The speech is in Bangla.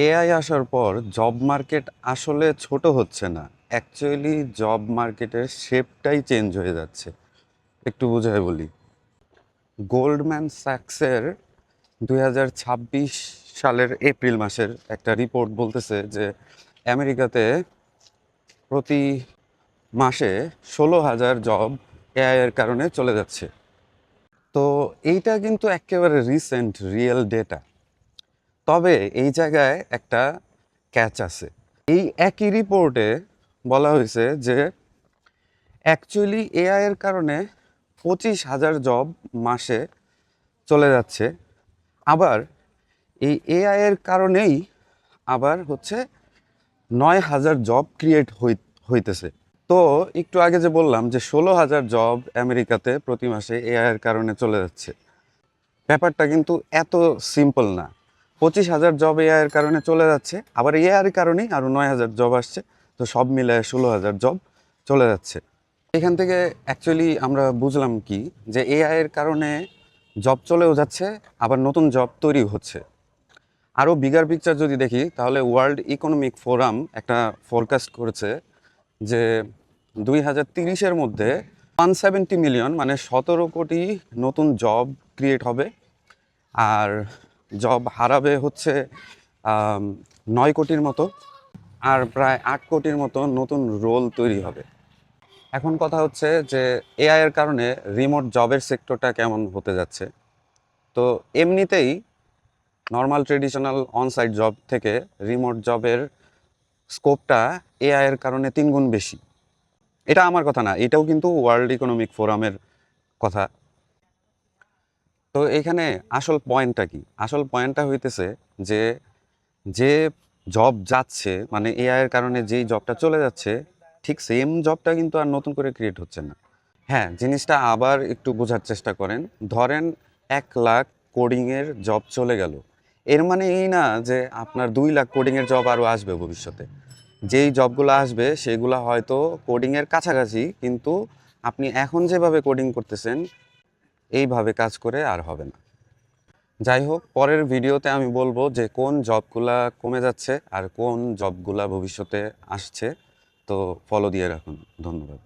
এআই আসার পর জব মার্কেট আসলে ছোট হচ্ছে না, অ্যাকচুয়ালি জব মার্কেটের শেপটাই চেঞ্জ হয়ে যাচ্ছে। একটু বুঝাই বলি। গোল্ডম্যান স্যাক্সের 2026 সালের এপ্রিল মাসের একটা রিপোর্ট বলতেছে যে আমেরিকাতে প্রতি মাসে 16,000 জব এআই এর কারণে চলে যাচ্ছে। তো এইটা কিন্তু একেবারে রিসেন্ট রিয়েল ডেটা। তবে এই জায়গায় একটা ক্যাচ আছে। এই একই রিপোর্টে বলা হয়েছে যে অ্যাকচুয়ালি এআই এর কারণে 25,000 জব মাসে চলে যাচ্ছে। আবার এই এআই এর কারণেই আবার হচ্ছে 9,000 জব ক্রিয়েট হইতেছে। তো একটু আগে যে বললাম যে 16,000 জব আমেরিকাতে প্রতি মাসে এআই এর কারণে চলে যাচ্ছে, ব্যাপারটা কিন্তু এত সিম্পল না। 25,000 জব এআই এর কারণে চলে যাচ্ছে, আবার এআই এর কারণেই আরও 9,000 জব আসছে। তো সব মিলে 16,000 জব চলে যাচ্ছে। এখান থেকে অ্যাকচুয়ালি আমরা বুঝলাম কি, যে এআই এর কারণে জব চলেও যাচ্ছে, আবার নতুন জব তৈরি হচ্ছে। আরও বিগার পিকচার যদি দেখি, তাহলে ওয়ার্ল্ড ইকোনমিক ফোরাম একটা ফোরকাস্ট করেছে যে 2030-এর মধ্যে 170 মিলিয়ন মানে 17 কোটি নতুন জব ক্রিয়েট হবে, আর জব হারাবে হচ্ছে 9 কোটির মতো, আর প্রায় 8 কোটির মতো নতুন রোল তৈরি হবে। এখন কথা হচ্ছে যে এআই এর কারণে রিমোট জবের সেক্টরটা কেমন হতে যাচ্ছে। তো এমনিতেই নর্মাল ট্রেডিশনাল অনসাইট জব থেকে রিমোট জবের স্কোপটা এআই এর কারণে 3 গুণ বেশি। এটা আমার কথা না, এটাও কিন্তু ওয়ার্ল্ড ইকোনমিক ফোরামের কথা। তো এখানে আসল পয়েন্টটা কি? আসল পয়েন্টটা হইতেছে যে যে জব যাচ্ছে, মানে এআই এর কারণে যেই জবটা চলে যাচ্ছে, ঠিক সেম জবটা কিন্তু আর নতুন করে ক্রিয়েট হচ্ছে না। হ্যাঁ, জিনিসটা আবার একটু বোঝার চেষ্টা করেন। ধরেন 1,00,000 কোডিংয়ের জব চলে গেল। এর মানে এই না যে আপনার 2,00,000 কোডিংয়ের জব আরও আসবে ভবিষ্যতে। যেই জবগুলো আসবে সেগুলো হয়তো কোডিংয়ের কাছাকাছি, কিন্তু আপনি এখন যেভাবে কোডিং করতেছেন এইভাবে কাজ করে আর হবে না। যাই হোক, পরের ভিডিওতে আমি বলবো যে কোন জবগুলা কমে যাচ্ছে আর কোন জবগুলা ভবিষ্যতে আসছে। তো ফলো দিয়ে রাখুন। ধন্যবাদ।